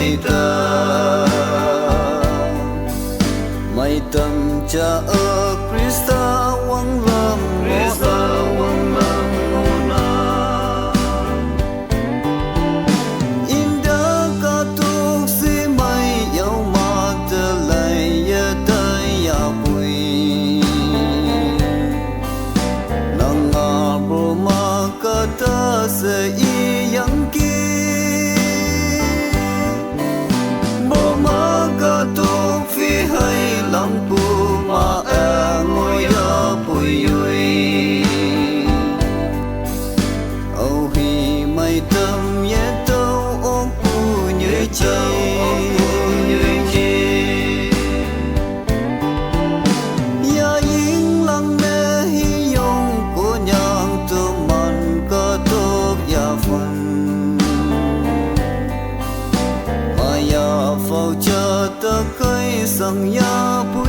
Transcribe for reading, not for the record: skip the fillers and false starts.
mày ta mày tâm cha ở Krista quăng lâm ngona in đã cả tục si mày yêu mà trở lại ya tay ya bui nang ngabo mà cả ta sẽ yang ki bo ma cả tục phi hay lòng pu mà ngồi ya bui yui âu hi mày tâm ye tâu ôm pu như chi ya ying lăng nè hi yong của nhang tu man cả tục ya phần mà ya phao cha ta cây sang ya pu